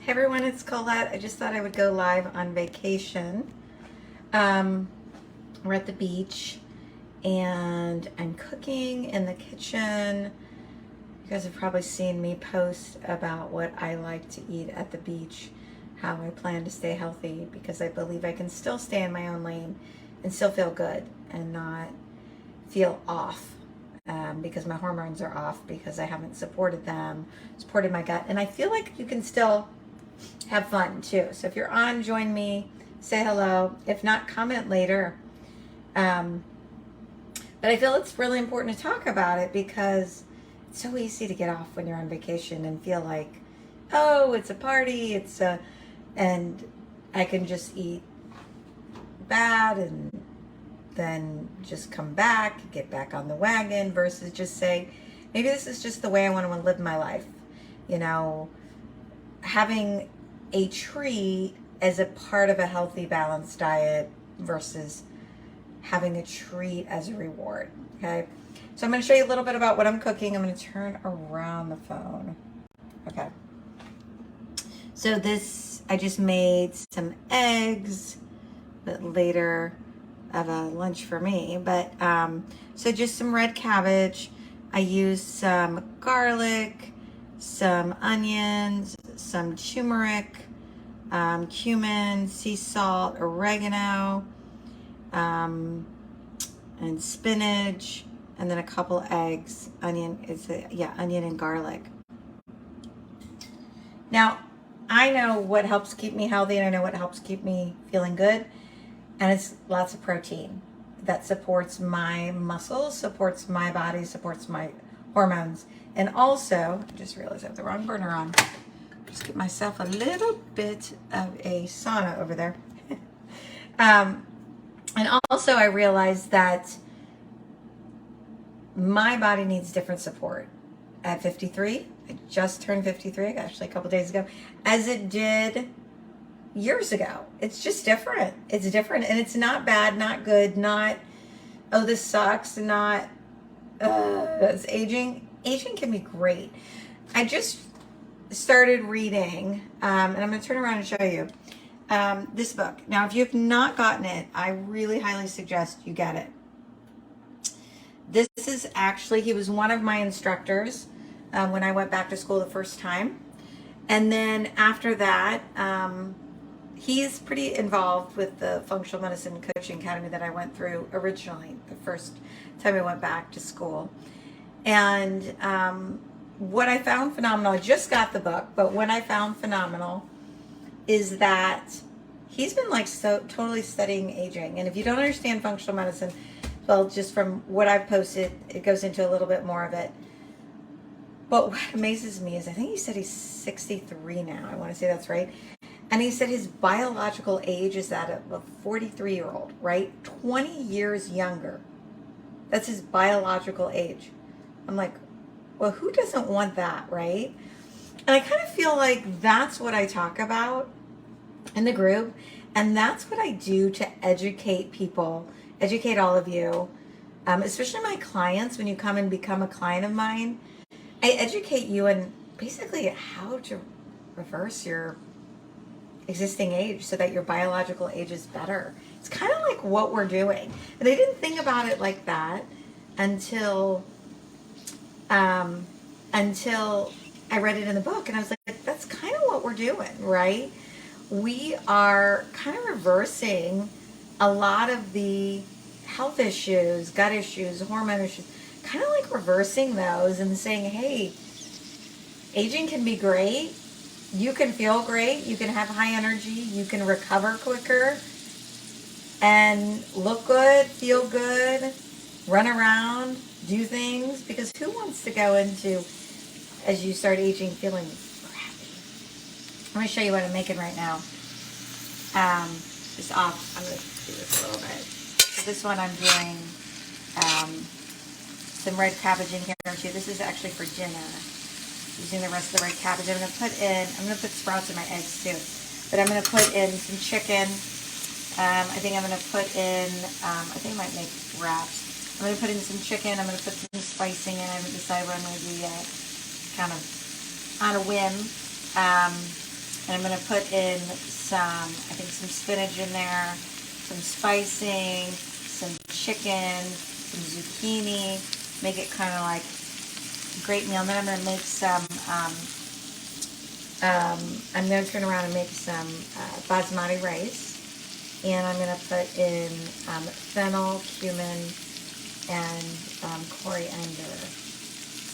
Hey everyone, it's Colette. I just thought I would go live on vacation. We're at the beach and I'm cooking in the kitchen. You guys have probably seen me post about what I like to eat at the beach, how I plan to stay healthy, because I believe I can still stay in my own lane and still feel good and not feel off. Because my hormones are off, because I haven't supported my gut. And I feel like you can still have fun too. So if you're on, join me, say hello. If not, comment later. But I feel it's really important to talk about it because it's so easy to get off when you're on vacation and feel like, oh, it's a party, and I can just eat bad and then just come back, get back on the wagon, versus just say, maybe this is just the way I want to live my life. You know, having a treat as a part of a healthy, balanced diet versus having a treat as a reward. Okay. So I'm going to show you a little bit about what I'm cooking. I'm going to turn around the phone. Okay. So I just made some eggs, but later of a lunch for me. But so just some red cabbage. I used some garlic, some onions, some turmeric, cumin, sea salt, oregano, and spinach, and then a couple eggs. Onion and garlic. Now, I know what helps keep me healthy, and I know what helps keep me feeling good, and it's lots of protein that supports my muscles, supports my body, supports my hormones. And also, I just realized I have the wrong burner on. Just get myself a little bit of a sauna over there. And also I realized that my body needs different support. At 53, I just turned 53, actually a couple days ago, as it did years ago. It's just different. It's different, and it's not bad, not good, not, oh, this sucks, not, it's aging. Aging can be great. I just started reading, and I'm going to turn around and show you this book. Now, if you've not gotten it, I really highly suggest you get it. This is actually, he was one of my instructors when I went back to school the first time. And then after that, he's pretty involved with the Functional Medicine Coaching Academy that I went through originally, the first time I went back to school. And what I found phenomenal, I just got the book, but what I found phenomenal is that he's been like so totally studying aging. And if you don't understand functional medicine, well, just from what I've posted, it goes into a little bit more of it. But what amazes me is I think he said he's 63 now. I want to say that's right. And he said his biological age is that of a 43-year-old, right? 20 years younger. That's his biological age. I'm like, well, who doesn't want that, right? And I kind of feel like that's what I talk about in the group. And that's what I do to educate people, educate all of you, especially my clients. When you come and become a client of mine, I educate you on basically how to reverse your existing age so that your biological age is better. It's kind of like what we're doing. And I didn't think about it like that until I read it in the book, and I was like, that's kind of what we're doing, right? We are kind of reversing a lot of the health issues, gut issues, hormone issues, kind of like reversing those and saying, hey, aging can be great. You can feel great. You can have high energy. You can recover quicker and look good, feel good, run around, do things. Because who wants to go into, as you start aging, feeling crappy? Let me show you what I'm making right now. Just off. I'm going to do this a little bit. So this one I'm doing some red cabbage in here too. This is actually for dinner. Using the rest of the red cabbage. I'm going to put sprouts in my eggs too. But I'm going to put in some chicken. I think I'm going to put in, I think I might make wraps. I'm going to put in some chicken. I'm going to put some spicing in. I haven't decided what I'm going to do yet. Kind of on a whim. And I'm going to put in some, I think some spinach in there, some spicing, some chicken, some zucchini, make it kind of like a great meal. And then I'm going to make some, I'm going to turn around and make some basmati rice. And I'm going to put in fennel, cumin, and coriander,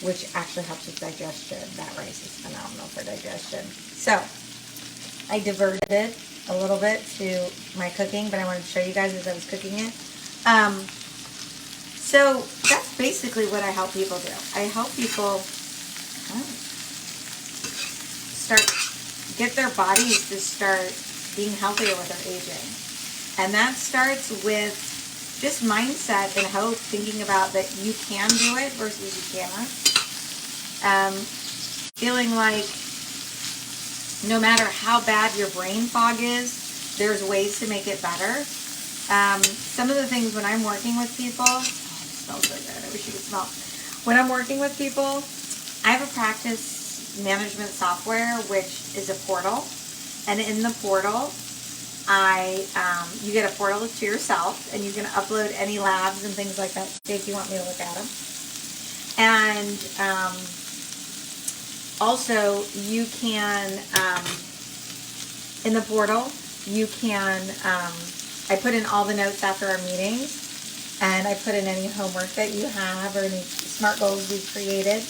which actually helps with digestion. That rice is phenomenal for digestion. So I diverted it a little bit to my cooking, but I wanted to show you guys as I was cooking it. So that's basically what I help people do. I help people get their bodies to start being healthier with their aging. And that starts with just mindset and hope, thinking about that you can do it versus you can't. Feeling like no matter how bad your brain fog is, there's ways to make it better. Some of the things when I'm working with people, oh, it smells so good. I wish you could smell. When I'm working with people, I have a practice management software, which is a portal. And in the portal, you get a portal to yourself, and you can upload any labs and things like that if you want me to look at them. And also, you can, in the portal, you can, I put in all the notes after our meetings, and I put in any homework that you have or any SMART goals you've created.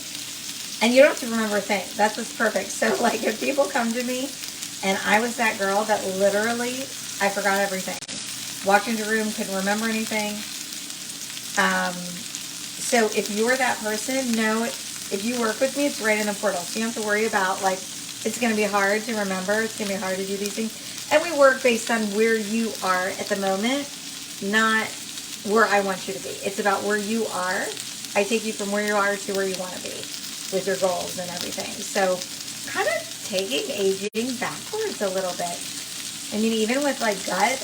And you don't have to remember a thing. That's what's perfect. So, like, if people come to me, and I was that girl that literally, I forgot everything. Walked into a room, couldn't remember anything. So if you're that person, know if you work with me, it's right in the portal. So you don't have to worry about, like, it's going to be hard to remember. It's going to be hard to do these things. And we work based on where you are at the moment, not where I want you to be. It's about where you are. I take you from where you are to where you want to be with your goals and everything. So kind of taking aging backwards a little bit. I mean, even with like gut,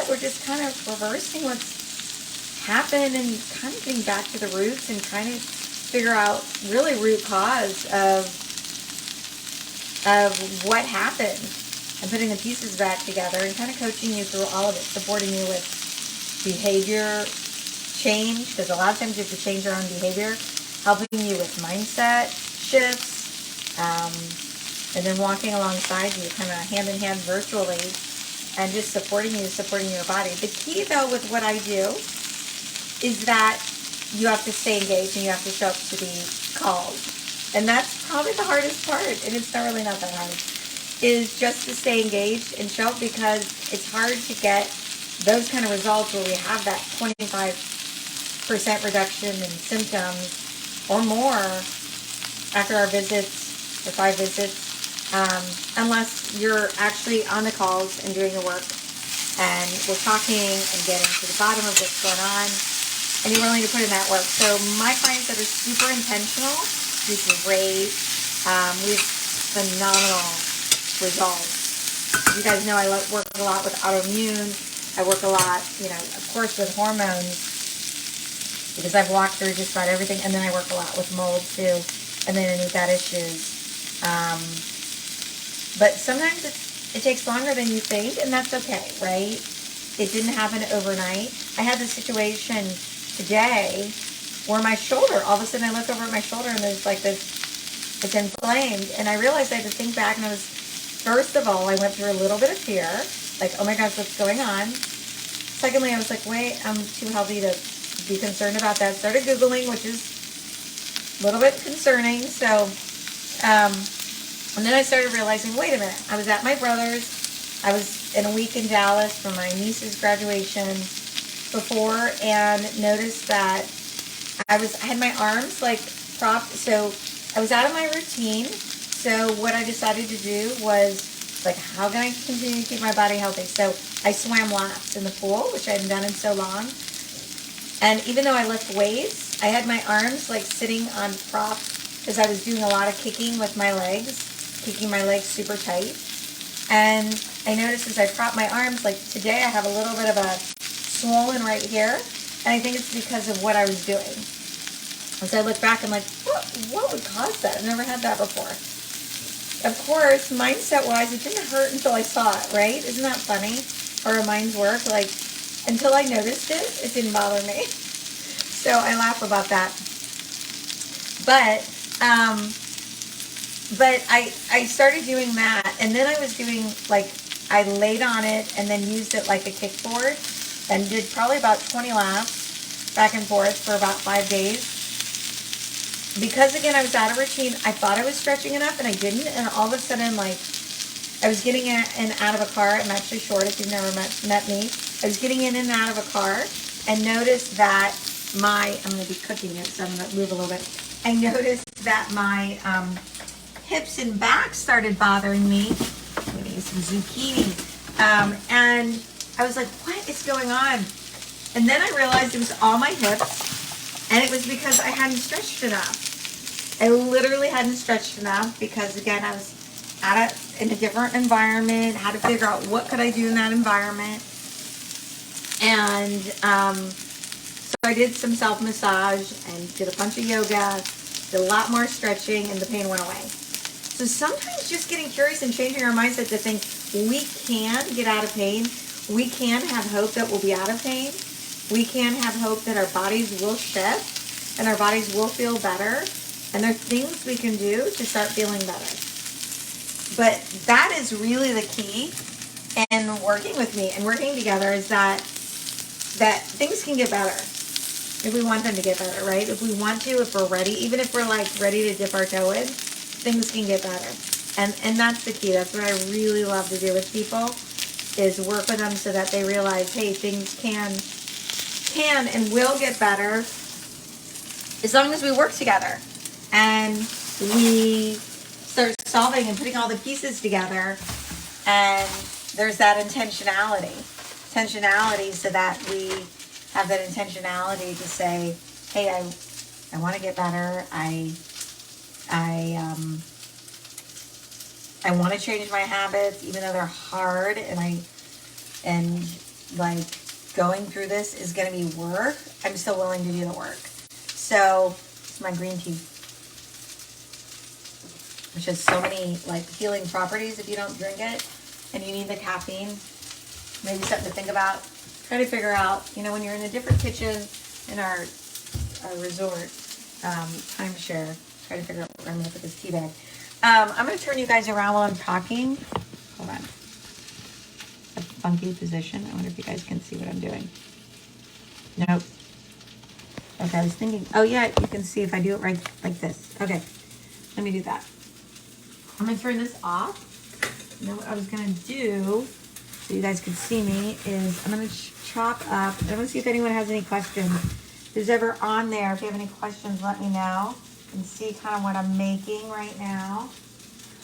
we're just kind of reversing what's happened and kind of getting back to the roots and kind of figure out really root cause of what happened and putting the pieces back together and kind of coaching you through all of it, supporting you with behavior change, because a lot of times you have to change your own behavior, helping you with mindset shifts, and then walking alongside you, kind of hand in hand virtually, and just supporting your body. The key, though, with what I do is that you have to stay engaged and you have to show up to be called. And that's probably the hardest part, and it's really not that hard, is just to stay engaged and show up, because it's hard to get those kind of results where we have that 25% reduction in symptoms or more after our visits or 5 visits. Unless you're actually on the calls and doing the work and we're talking and getting to the bottom of what's going on and you're willing to put in that work. So my clients that are super intentional do great. We have phenomenal results. You guys know I work a lot with autoimmune. I work a lot, of course, with hormones, because I've walked through just about everything. And then I work a lot with mold too, and then any gut issues. But sometimes it takes longer than you think, and that's okay, right? It didn't happen overnight. I had this situation today where my shoulder, all of a sudden I look over at my shoulder and there's like this, it's inflamed. And I realized I had to think back, and first of all, I went through a little bit of fear, like, oh my gosh, what's going on? Secondly, I was like, wait, I'm too healthy to be concerned about that. Started Googling, which is a little bit concerning. So, and then I started realizing, wait a minute, I was at my brother's. I was in a week in Dallas for my niece's graduation before, and noticed that I had my arms like propped. So I was out of my routine. So what I decided to do was, like, how can I continue to keep my body healthy? So I swam laps in the pool, which I hadn't done in so long. And even though I lift weights, I had my arms like sitting on props because I was doing a lot of kicking with my legs, keeping my legs super tight. And I noticed as I prop my arms, like today I have a little bit of a swollen right here. And I think it's because of what I was doing. As I look back, I'm like, what would cause that? I've never had that before. of course, mindset-wise, it didn't hurt until I saw it, right? Isn't that funny? Or our minds work? Like, until I noticed it, it didn't bother me. So I laugh about that. But I started doing that, and then I was doing, like, I laid on it and then used it like a kickboard and did probably about 20 laps back and forth for about 5 days. Because, again, I was out of routine, I thought I was stretching enough, and I didn't, and all of a sudden, like, I was getting in and out of a car. I'm actually short if you've never met me. I was getting in and out of a car and noticed that I'm going to be cooking it, so I'm going to move a little bit. I noticed that my hips and back started bothering me. I'm going to use some zucchini. And I was like, what is going on? And then I realized it was all my hips, and it was because I hadn't stretched enough. I literally hadn't stretched enough because, again, I was in a different environment, had to figure out what could I do in that environment. And so I did some self-massage and did a bunch of yoga, did a lot more stretching, and the pain went away. So sometimes just getting curious and changing our mindset to think we can get out of pain. We can have hope that we'll be out of pain. We can have hope that our bodies will shift and our bodies will feel better. And there are things we can do to start feeling better. But that is really the key in working with me and working together, is that things can get better if we want them to get better, right? If we want to, if we're ready, even if we're like ready to dip our toe in, things can get better. And that's the key. That's what I really love to do with people, is work with them so that they realize, hey, things can and will get better as long as we work together and we start solving and putting all the pieces together. And there's that intentionality so that we have that intentionality to say, hey, I want to get better. I want to change my habits, even though they're hard, and like going through this is going to be work. I'm still willing to do the work. So it's my green tea, which has so many like healing properties if you don't drink it, and you need the caffeine. Maybe something to think about. Try to figure out, when you're in a different kitchen in our resort timeshare, try to figure out where I'm going to put this tea bag. I'm going to turn you guys around while I'm talking. Hold on. A funky position. I wonder if you guys can see what I'm doing. Nope. Okay, I was thinking, oh yeah, you can see if I do it right like this. Okay, let me do that. I'm going to turn this off. What I was going to do, so you guys can see me, is I'm going to chop up. I want to see if anyone has any questions. If there's ever on there, if you have any questions, let me know. And see kind of what I'm making right now.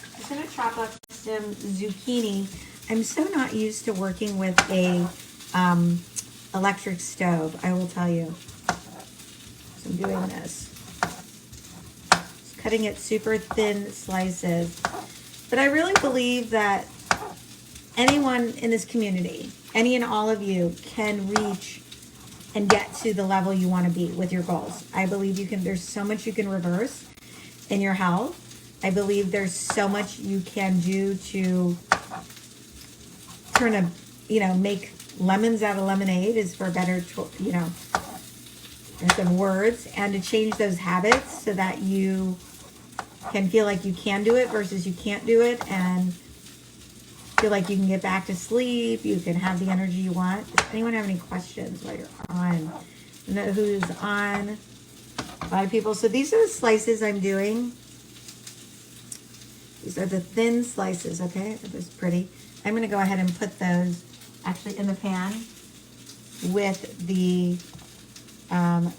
I'm just going to chop up some zucchini. I'm so not used to working with a electric stove, I will tell you. So I'm doing this. Just cutting it super thin slices. But I really believe that anyone in this community, any and all of you, can reach and get to the level you want to be with your goals. I believe you can. There's so much you can reverse in your health. I believe there's so much you can do to make lemons out of lemonade, is for a better, there's some words, and to change those habits so that you can feel like you can do it versus you can't do it, and feel like you can get back to sleep, you can have the energy you want. Does anyone have any questions while you're on? I know who's on. A lot of people. So these are the slices I'm doing. These are the thin slices, okay? That was pretty. I'm going to go ahead and put those actually in the pan with the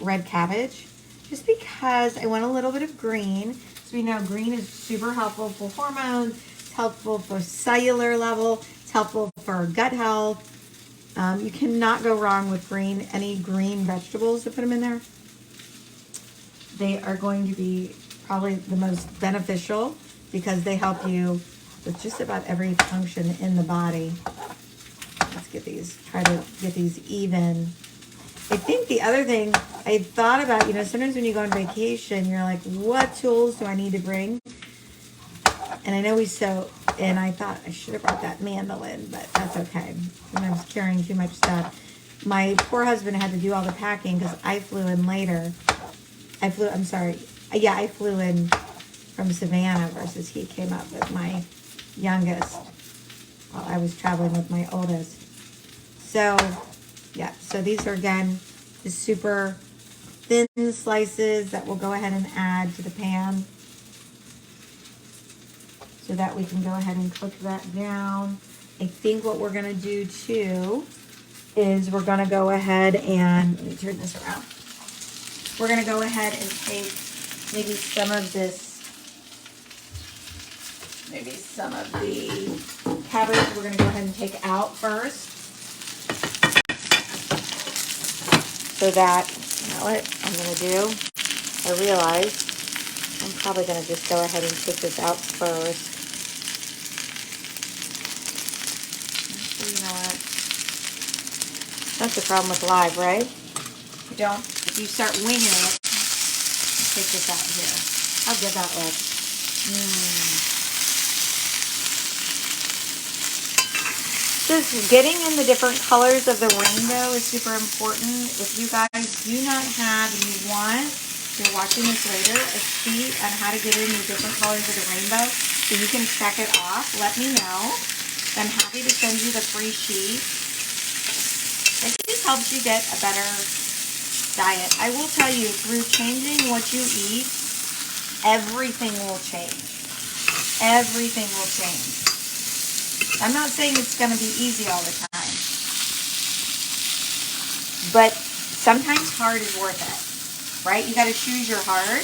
red cabbage, just because I want a little bit of green. So we know green is super helpful for hormones. It's helpful for cellular level. It's helpful for gut health. You cannot go wrong with green. Any green vegetables to put them in there. They are going to be probably the most beneficial because they help you with just about every function in the body. Let's get these, try to get these even. I think the other thing I thought about, sometimes when you go on vacation, you're like, what tools do I need to bring? And I know and I thought I should have brought that mandolin, but that's okay. And I was carrying too much stuff. My poor husband had to do all the packing because I flew in later. I flew in from Savannah versus he came up with my youngest while I was traveling with my oldest. So, yeah, so these are, again, the super thin slices that we'll go ahead and add to the pan so that we can go ahead and cook that down. I think what we're gonna do too is we're gonna go ahead and, let me turn this around. We're gonna go ahead and take maybe some of the cabbage we're gonna go ahead and take out first. So that, you know what I'm gonna do? I realize I'm probably gonna just go ahead and take this out first. Actually, you know what? That's the problem with live, right? If you start winging it, take this out here. How good that looks. Just getting in the different colors of the rainbow is super important. If you guys do not have, and you want, if you're watching this later, a sheet on how to get in the different colors of the rainbow so you can check it off, let me know. I'm happy to send you the free sheet. It just helps you get a better diet. I will tell you, through changing what you eat, everything will change. Everything will change. I'm not saying it's going to be easy all the time, but sometimes hard is worth it, right? You got to choose your hard,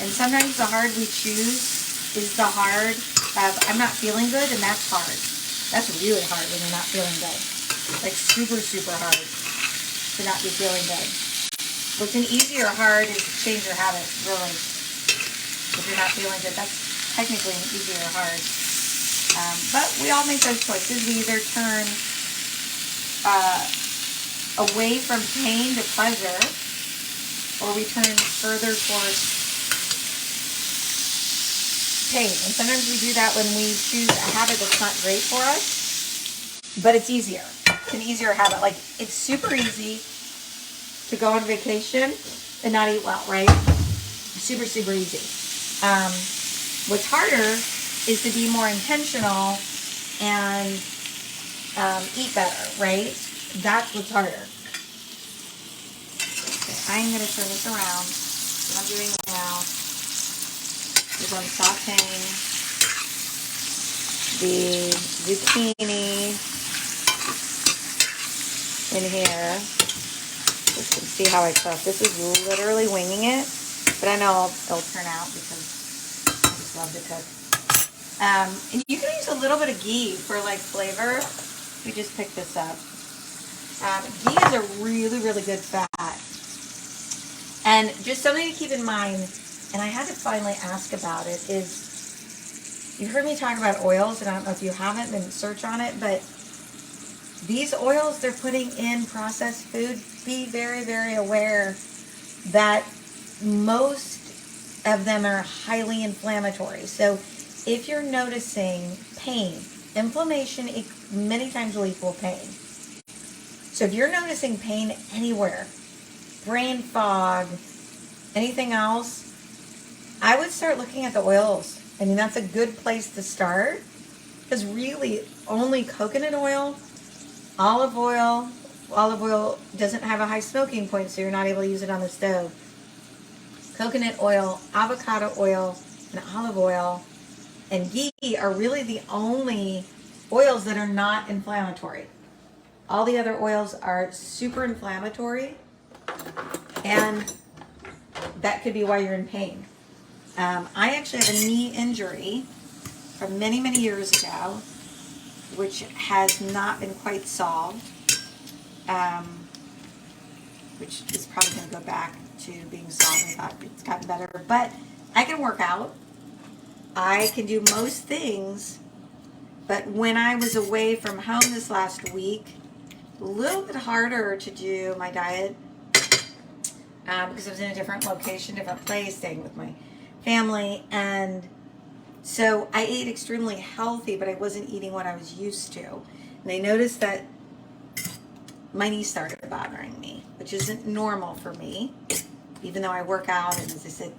and sometimes the hard we choose is the hard of I'm not feeling good, and that's hard. That's really hard when you're not feeling good. Like super, super hard to not be feeling good. What's an easier hard is to change your habits, really. If you're not feeling good, that's technically an easier hard. But we all make those choices. We either turn away from pain to pleasure, or we turn further towards pain. And sometimes we do that when we choose a habit that's not great for us, but it's easier. It's an easier habit. Like, it's super easy to go on vacation and not eat well, right? Super, super easy. What's harder is to be more intentional and eat better, right? That's what's harder. Okay, I'm going to turn this around. What I'm doing now is I'm sauteing the zucchini in here. You can see how I cook. This is literally winging it, but I know it'll turn out because I just love to cook. And you can use a little bit of ghee for like flavor. We just picked this up. Ghee is a really, really good fat. And just something to keep in mind, and I had to finally ask about it, is you heard me talk about oils, and I don't know if you haven't, then search on it, but these oils they're putting in processed food, be very, very aware that most of them are highly inflammatory. So if you're noticing pain, inflammation many times will equal pain. So if you're noticing pain anywhere, brain fog, anything else, I would start looking at the oils. I mean, that's a good place to start, because really only coconut oil, olive oil doesn't have a high smoking point, so you're not able to use it on the stove. Coconut oil, avocado oil, and olive oil and ghee are really the only oils that are not inflammatory. All the other oils are super inflammatory, and that could be why you're in pain. I actually have a knee injury from many, many years ago, which has not been quite solved, which is probably going to go back to being solved. I thought it's gotten better, but I can work out. I can do most things, but when I was away from home this last week, a little bit harder to do my diet because I was in a different location, different place, staying with my family, and So I ate extremely healthy, but I wasn't eating what I was used to. And I noticed that my knee started bothering me, which isn't normal for me, even though I work out and as I said,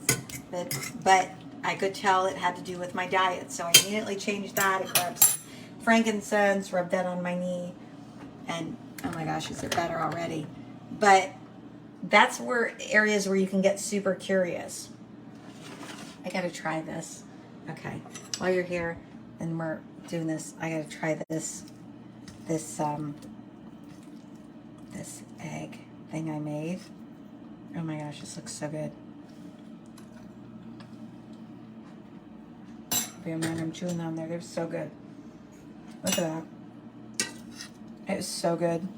but I could tell it had to do with my diet. So I immediately changed that. I grabbed some frankincense, rubbed that on my knee, and oh my gosh, is it better already? But that's where areas where you can get super curious. I gotta try this. Okay, while you're here and we're doing this, I gotta try this egg thing I made. Oh my gosh, this looks so good. Oh man, I'm chewing on there. They're so good. Look at that. It was so good.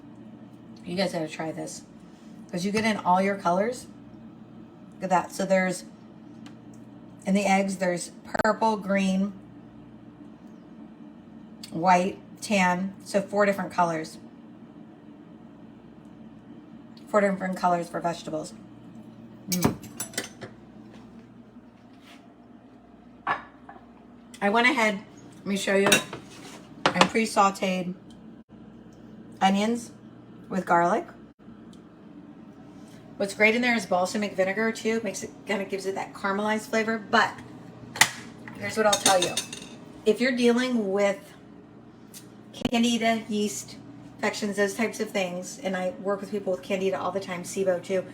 You guys gotta try this. Because you get in all your colors. Look at that. So there's, in the eggs, there's purple, green, white, tan. So 4 different colors. 4 different colors for vegetables. I went ahead, let me show you. I pre-sauteed onions with garlic. What's great in there is balsamic vinegar too. Makes it, kind of gives it that caramelized flavor. But here's what I'll tell you. If you're dealing with candida, yeast infections, those types of things, and I work with people with candida all the time, SIBO too,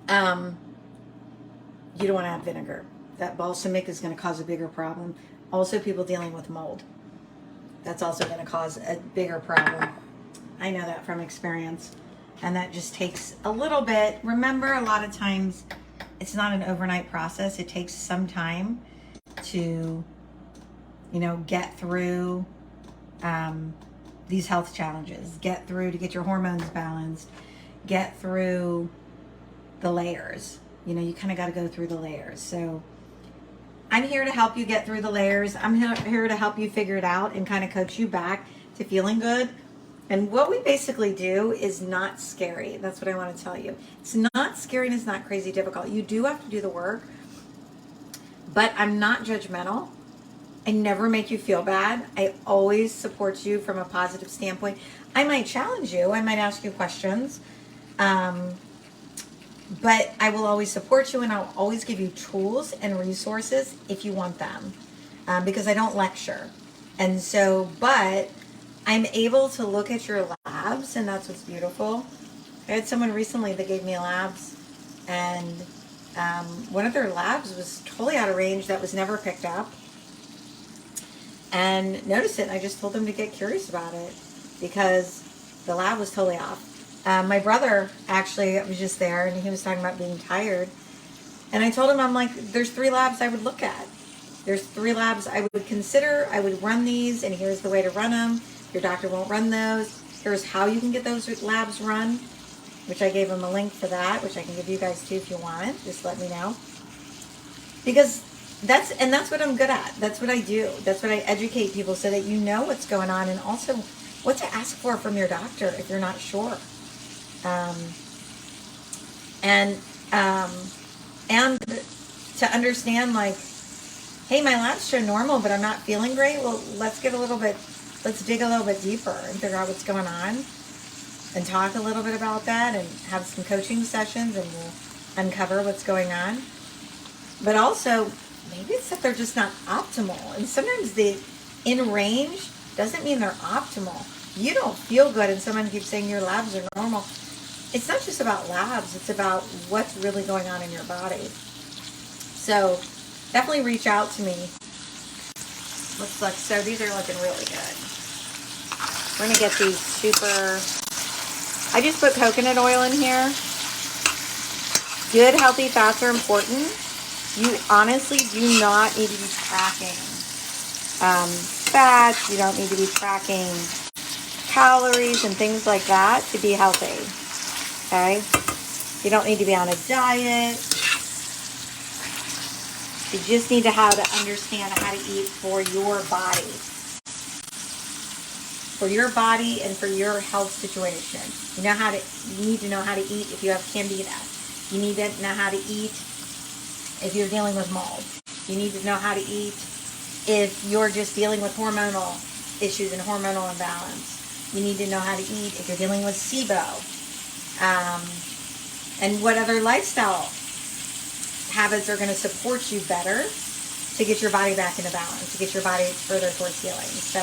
you don't want to add vinegar. That balsamic is going to cause a bigger problem. Also, people dealing with mold. That's also going to cause a bigger problem. I know that from experience. And that just takes a little bit. Remember, a lot of times it's not an overnight process. It takes some time to, get through these health challenges, get through to get your hormones balanced, get through the layers. You kind of got to go through the layers. So I'm here to help you get through the layers. I'm here to help you figure it out and kind of coach you back to feeling good. And what we basically do is not scary. That's what I want to tell you. It's not scary and it's not crazy difficult. You do have to do the work, but I'm not judgmental. I never make you feel bad. I always support you from a positive standpoint. I might challenge you. I might ask you questions. But I will always support you and I'll always give you tools and resources if you want them. Because I don't lecture. And so, but I'm able to look at your labs, and that's what's beautiful. I had someone recently that gave me labs, and one of their labs was totally out of range that was never picked up. And noticed it, and I just told them to get curious about it because the lab was totally off. My brother actually was just there, and he was talking about being tired. And I told him, I'm like, there's 3 labs I would look at. There's 3 labs I would consider. I would run these, and here's the way to run them. Your doctor won't run those. Here's how you can get those labs run, which I gave him a link for that, which I can give you guys too if you want it. Just let me know. Because that's what I'm good at. That's what I do. That's what I educate people so that you know what's going on and also what to ask for from your doctor if you're not sure. And to understand, like, hey, my labs show normal, but I'm not feeling great. Well, let's dig a little bit deeper and figure out what's going on and talk a little bit about that and have some coaching sessions, and we'll uncover what's going on. But also, maybe it's that they're just not optimal. And sometimes the in range doesn't mean they're optimal. You don't feel good and someone keeps saying your labs are normal. It's not just about labs. It's about what's really going on in your body. So definitely reach out to me. Looks like, so these are looking really good. We're going to get these super, I just put coconut oil in here. Good, healthy fats are important. You honestly do not need to be tracking fats. You don't need to be tracking calories and things like that to be healthy. Okay? You don't need to be on a diet. You just need to understand how to eat for your body. For your body and for your health situation. You need to know how to eat if you have candida. You need to know how to eat if you're dealing with mold. You need to know how to eat if you're just dealing with hormonal issues and hormonal imbalance. You need to know how to eat if you're dealing with SIBO. And what other lifestyle habits are going to support you better to get your body back into balance, to get your body further towards healing. So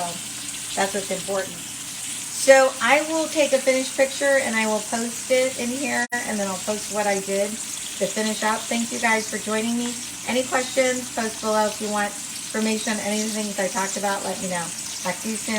that's what's important. So I will take a finished picture and I will post it in here, and then I'll post what I did to finish up. Thank you guys for joining me. Any questions, post below. If you want information on any of the things I talked about, let me know. Talk to you soon.